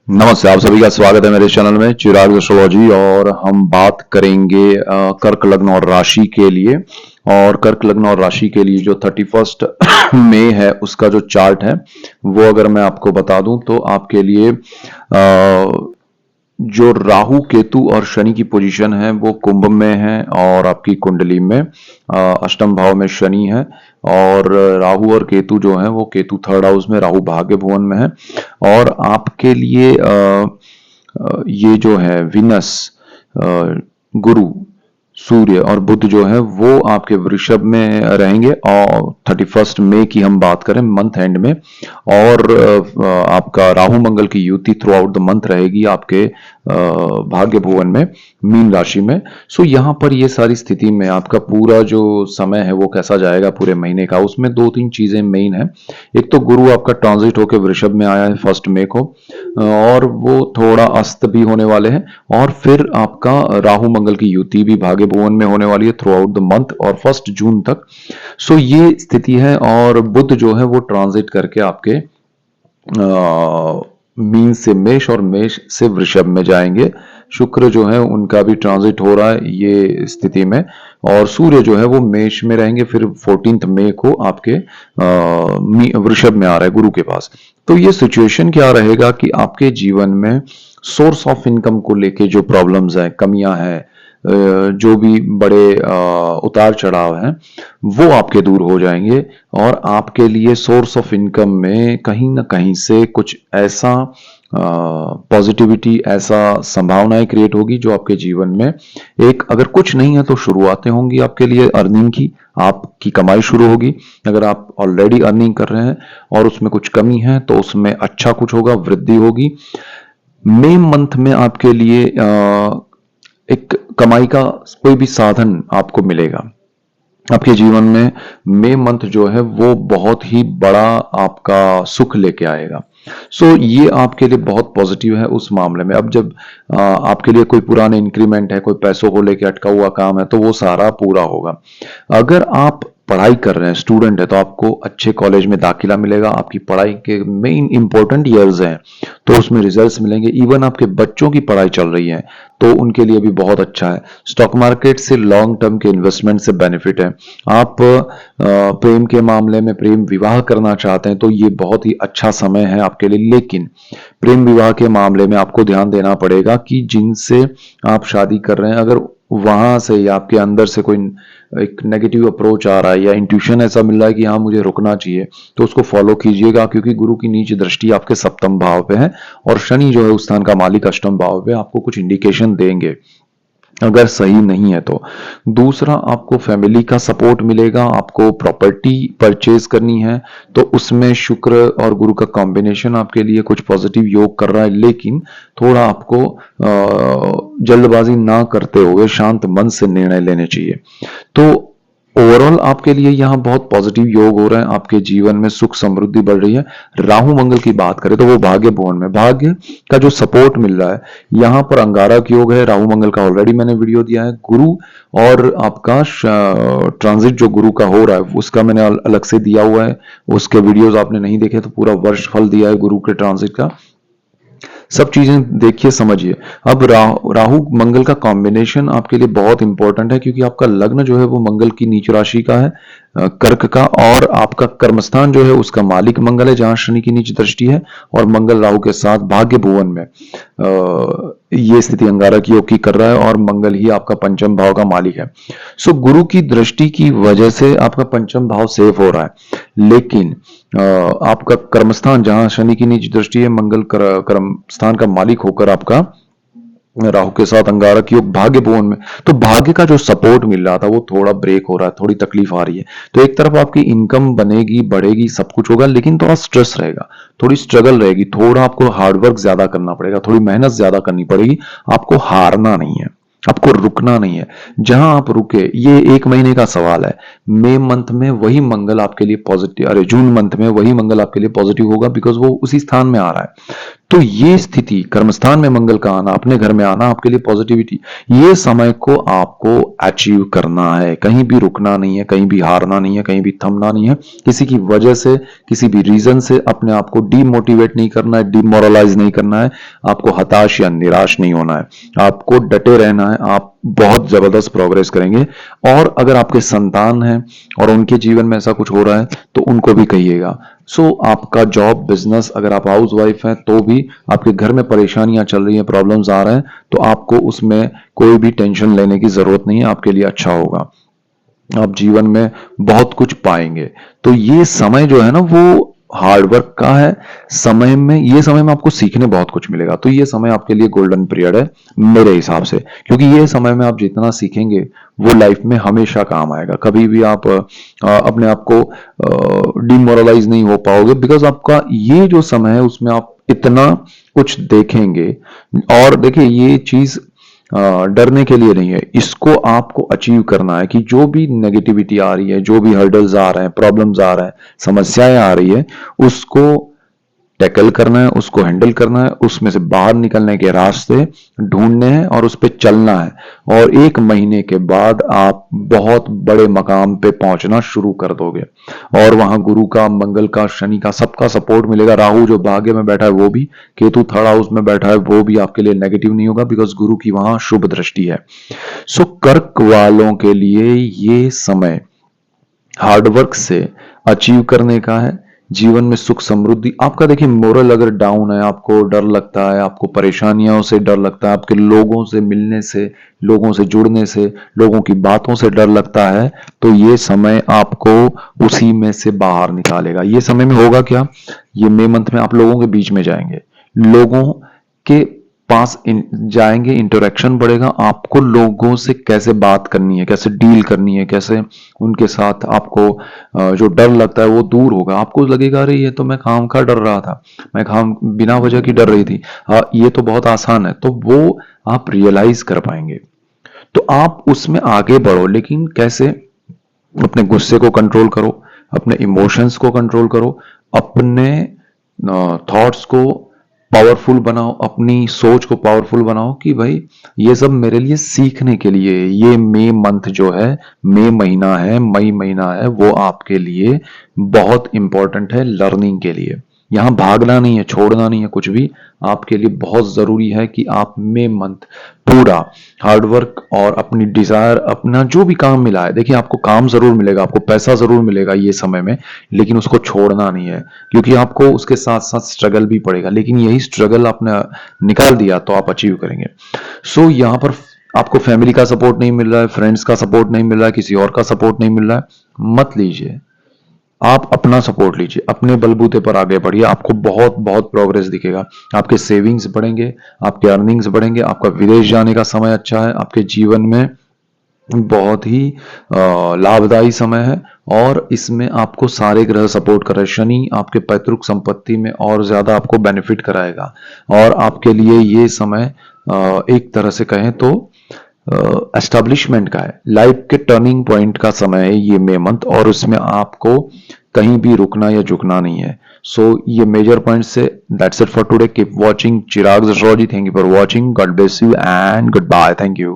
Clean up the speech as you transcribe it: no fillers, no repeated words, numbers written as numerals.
नमस्ते, आप सभी का स्वागत है मेरे चैनल में चिराग एस्ट्रोलॉजी। और हम बात करेंगे कर्क लग्न और राशि के लिए। और कर्क लग्न और राशि के लिए जो 31 मई है उसका जो चार्ट है वो अगर मैं आपको बता दूं तो आपके लिए जो राहु केतु और शनि की पोजीशन है वो कुंभ में है और आपकी कुंडली में अष्टम भाव में शनि है। और राहु और केतु जो है वो केतु थर्ड हाउस में, राहु भाग्य भुवन में है। और आपके लिए ये जो है विनस, गुरु, सूर्य और बुध जो है वो आपके वृषभ में रहेंगे। और 31 मई की हम बात करें मंथ एंड में। और आपका राहु मंगल की युति थ्रू आउट द मंथ रहेगी आपके भाग्य भुवन में, मीन राशि में। सो यहाँ पर ये सारी स्थिति में आपका पूरा जो समय है वो कैसा जाएगा पूरे महीने का, उसमें दो तीन चीजें मेन है। एक तो गुरु आपका ट्रांजिट होकर वृषभ में आया है 1 मई को, और वो थोड़ा अस्त भी होने वाले हैं। और फिर आपका राहु मंगल की युति भी भाग्य भुवन में होने वाली है थ्रू आउट द मंथ और 1 जून तक। सो ये स्थिति है। और बुध जो है वो ट्रांजिट करके आपके मीन से मेष और मेष से वृषभ में जाएंगे। शुक्र जो है उनका भी ट्रांजिट हो रहा है ये स्थिति में। और सूर्य जो है वो मेष में रहेंगे, फिर 14 मई को आपके वृषभ में आ रहा है गुरु के पास। तो ये सिचुएशन क्या रहेगा कि आपके जीवन में सोर्स ऑफ इनकम को लेके जो प्रॉब्लम्स है, कमियां हैं, जो भी बड़े उतार चढ़ाव हैं वो आपके दूर हो जाएंगे। और आपके लिए सोर्स ऑफ इनकम में कहीं ना कहीं से कुछ ऐसा पॉजिटिविटी, ऐसा संभावनाएं क्रिएट होगी जो आपके जीवन में एक, अगर कुछ नहीं है तो शुरुआतें होंगी आपके लिए अर्निंग की, आपकी कमाई शुरू होगी। अगर आप ऑलरेडी अर्निंग कर रहे हैं और उसमें कुछ कमी है तो उसमें अच्छा कुछ होगा, वृद्धि होगी। मई मंथ में आपके लिए एक कमाई का कोई भी साधन आपको मिलेगा आपके जीवन में। मई मंथ जो है वो बहुत ही बड़ा आपका सुख लेके आएगा। सो ये आपके लिए बहुत पॉजिटिव है उस मामले में। अब जब आपके लिए कोई पुराने इंक्रीमेंट है, कोई पैसों को लेके अटका हुआ काम है, तो वो सारा पूरा होगा। अगर आप पढ़ाई कर रहे हैं, स्टूडेंट है, तो आपको अच्छे कॉलेज में दाखिला मिलेगा। आपकी पढ़ाई के मेन इंपॉर्टेंट ईयर्स हैं तो उसमें रिजल्ट्स मिलेंगे। इवन आपके बच्चों की पढ़ाई चल रही है तो उनके लिए भी बहुत अच्छा है। स्टॉक मार्केट से लॉन्ग टर्म के इन्वेस्टमेंट से बेनिफिट है। आप प्रेम के मामले में प्रेम विवाह करना चाहते हैं तो ये बहुत ही अच्छा समय है आपके लिए। लेकिन प्रेम विवाह के मामले में आपको ध्यान देना पड़ेगा कि जिनसे आप शादी कर रहे हैं, अगर वहां से या आपके अंदर से कोई एक नेगेटिव अप्रोच आ रहा है या इंट्यूशन ऐसा मिल रहा है कि हाँ मुझे रुकना चाहिए, तो उसको फॉलो कीजिएगा। क्योंकि गुरु की नीच दृष्टि आपके सप्तम भाव पे है और शनि जो है उस स्थान का मालिक अष्टम भाव पे आपको कुछ इंडिकेशन देंगे अगर सही नहीं है तो। दूसरा, आपको फैमिली का सपोर्ट मिलेगा। आपको प्रॉपर्टी परचेज करनी है तो उसमें शुक्र और गुरु का कॉम्बिनेशन आपके लिए कुछ पॉजिटिव योग कर रहा है। लेकिन थोड़ा आपको जल्दबाजी ना करते हुए शांत मन से निर्णय लेने चाहिए। तो ओवरऑल आपके लिए यहाँ बहुत पॉजिटिव योग हो रहे हैं, आपके जीवन में सुख समृद्धि बढ़ रही है। राहु मंगल की बात करें तो वो भाग्य भुवन में, भाग्य का जो सपोर्ट मिल रहा है यहाँ पर अंगारक योग है। राहु मंगल का ऑलरेडी मैंने वीडियो दिया है। गुरु और आपका ट्रांजिट जो गुरु का हो रहा है उसका मैंने अलग से दिया हुआ है। उसके वीडियोस आपने नहीं देखे तो पूरा वर्ष फल दिया है गुरु के ट्रांजिट का, सब चीजें देखिए समझिए। अब राहु मंगल का कॉम्बिनेशन आपके लिए बहुत इंपॉर्टेंट है क्योंकि आपका लग्न जो है वो मंगल की नीच राशि का है, कर्क का। और आपका कर्मस्थान जो है उसका मालिक मंगल है जहां शनि की नीच दृष्टि है। और मंगल राहु के साथ भाग्य भुवन में ये स्थिति अंगारक योग की कर रहा है और मंगल ही आपका पंचम भाव का मालिक है। सो गुरु की दृष्टि की वजह से आपका पंचम भाव सेफ हो रहा है। लेकिन आपका कर्मस्थान जहां शनि की नीच दृष्टि है, मंगल कर्म स्थान का मालिक होकर आपका राहु के साथ अंगारक योग भाग्य भुवन में, तो भाग्य का जो सपोर्ट मिल रहा था वो थोड़ा ब्रेक हो रहा है, थोड़ी तकलीफ आ रही है। तो एक तरफ आपकी इनकम बनेगी, बढ़ेगी, सब कुछ होगा, लेकिन थोड़ा स्ट्रेस रहेगा, थोड़ी स्ट्रगल रहेगी, थोड़ा आपको हार्डवर्क ज्यादा करना पड़ेगा, थोड़ी मेहनत ज्यादा करनी पड़ेगी। आपको हारना नहीं है, आपको रुकना नहीं है। जहां आप रुके, ये 1 महीने का सवाल है। मई मंथ में वही मंगल आपके लिए पॉजिटिव, अरे जून मंथ में वही मंगल आपके लिए पॉजिटिव होगा बिकॉज वो उसी स्थान में आ रहा है। तो ये स्थिति, कर्मस्थान में मंगल का आना, अपने घर में आना, आपके लिए पॉजिटिविटी, ये समय को आपको अचीव करना है। कहीं भी रुकना नहीं है, कहीं भी हारना नहीं है, कहीं भी थमना नहीं है। किसी की वजह से, किसी भी रीजन से अपने आप को डीमोटिवेट नहीं करना है, डिमोरलाइज नहीं करना है, आपको हताश या निराश नहीं होना है, आपको डटे रहना है। आप बहुत जबरदस्त प्रोग्रेस करेंगे। और अगर आपके संतान हैं और उनके जीवन में ऐसा कुछ हो रहा है तो उनको भी कहिएगा। आपका जॉब, बिजनेस, अगर आप हाउस वाइफ हैं तो भी आपके घर में परेशानियां चल रही हैं, प्रॉब्लम्स आ रहे हैं, तो आपको उसमें कोई भी टेंशन लेने की जरूरत नहीं है। आपके लिए अच्छा होगा, आप जीवन में बहुत कुछ पाएंगे। तो ये समय जो है ना, वो हार्डवर्क का है। ये समय में आपको सीखने बहुत कुछ मिलेगा। तो ये समय आपके लिए गोल्डन पीरियड है मेरे हिसाब से, क्योंकि ये समय में आप जितना सीखेंगे वो लाइफ में हमेशा काम आएगा। कभी भी आप अपने आप को डिमोरलाइज नहीं हो पाओगे, बिकॉज आपका ये जो समय है उसमें आप इतना कुछ देखेंगे। और देखिए, ये चीज डरने के लिए नहीं है, इसको आपको अचीव करना है कि जो भी नेगेटिविटी आ रही है, जो भी हर्डल्स आ रहे हैं, प्रॉब्लम्स आ रहे हैं, समस्याएं आ रही है, उसको टैकल करना है, उसको हैंडल करना है, उसमें से बाहर निकलने के रास्ते ढूंढने हैं और उस पर चलना है। और 1 महीने के बाद आप बहुत बड़े मकाम पे पहुंचना शुरू कर दोगे। और वहां गुरु का, मंगल का, शनि का, सबका सपोर्ट मिलेगा। राहु जो भाग्य में बैठा है वो भी, केतु थर्ड हाउस में बैठा है वो भी आपके लिए नेगेटिव नहीं होगा, बिकॉज गुरु की वहां शुभ दृष्टि है। कर्क वालों के लिए ये समय हार्डवर्क से अचीव करने का है। जीवन में सुख समृद्धि आपका, देखिए मोरल अगर डाउन है, आपको डर लगता है, आपको परेशानियों से डर लगता है, आपके लोगों से मिलने से, लोगों से जुड़ने से, लोगों की बातों से डर लगता है, तो ये समय आपको उसी में से बाहर निकालेगा। ये समय में होगा क्या, ये मई मंथ में आप लोगों के बीच में जाएंगे, लोगों के पास जाएंगे, इंटरेक्शन बढ़ेगा। आपको लोगों से कैसे बात करनी है, कैसे डील करनी है, कैसे उनके साथ आपको जो डर लगता है वो दूर होगा। आपको लगेगा अरे ये तो मैं खाम खा डर रहा था, मैं खाम बिना वजह की डर रही थी, ये तो बहुत आसान है। तो वो आप रियलाइज कर पाएंगे। तो आप उसमें आगे बढ़ो, लेकिन कैसे, अपने गुस्से को कंट्रोल करो, अपने इमोशंस को कंट्रोल करो, अपने थॉट्स को पावरफुल बनाओ, अपनी सोच को पावरफुल बनाओ कि भाई ये सब मेरे लिए सीखने के लिए है। ये मई मंथ जो है, मई महीना है, मई महीना है, वो आपके लिए बहुत इंपॉर्टेंट है लर्निंग के लिए। यहां भागना नहीं है, छोड़ना नहीं है कुछ भी। आपके लिए बहुत जरूरी है कि आप मई मंथ पूरा हार्डवर्क और अपनी डिजायर, अपना जो भी काम मिला है, देखिए आपको काम जरूर मिलेगा, आपको पैसा जरूर मिलेगा ये समय में, लेकिन उसको छोड़ना नहीं है, क्योंकि आपको उसके साथ साथ स्ट्रगल भी पड़ेगा। लेकिन यही स्ट्रगल आपने निकाल दिया तो आप अचीव करेंगे। यहाँ पर आपको फैमिली का सपोर्ट नहीं मिल रहा है, फ्रेंड्स का सपोर्ट नहीं मिल रहा है, किसी और का सपोर्ट नहीं मिल रहा है, मत लीजिए। आप अपना सपोर्ट लीजिए, अपने बलबूते पर आगे बढ़िए, आपको बहुत बहुत प्रोग्रेस दिखेगा। आपके सेविंग्स बढ़ेंगे, आपके अर्निंग्स बढ़ेंगे, आपका विदेश जाने का समय अच्छा है, आपके जीवन में बहुत ही लाभदायी समय है। और इसमें आपको सारे ग्रह सपोर्ट कर रहे हैं। शनि आपके पैतृक संपत्ति में और ज्यादा आपको बेनिफिट कराएगा। और आपके लिए ये समय एक तरह से कहें तो एस्टेब्लिशमेंट का है, लाइफ के टर्निंग पॉइंट का समय है ये मई मंथ, और उसमें आपको कहीं भी रुकना या झुकना नहीं है। ये मेजर पॉइंट से that's it for today. Keep watching Chirag astrology. Thank you for watching. God bless you and goodbye. Thank you.